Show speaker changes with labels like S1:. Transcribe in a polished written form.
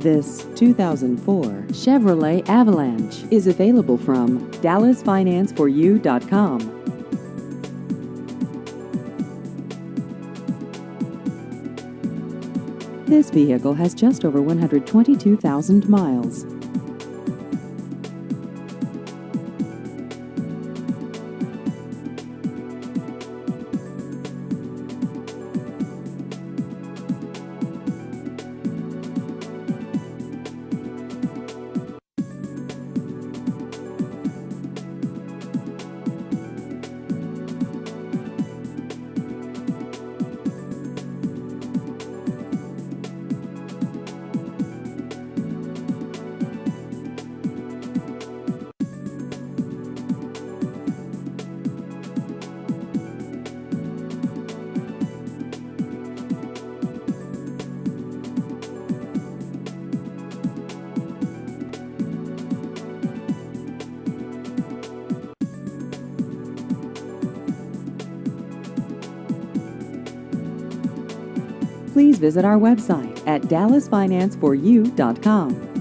S1: This 2004 Chevrolet Avalanche is available from DallasFinanceForYou.com. This vehicle has just over 122,000 miles. Please visit our website at DallasFinanceForYou.com.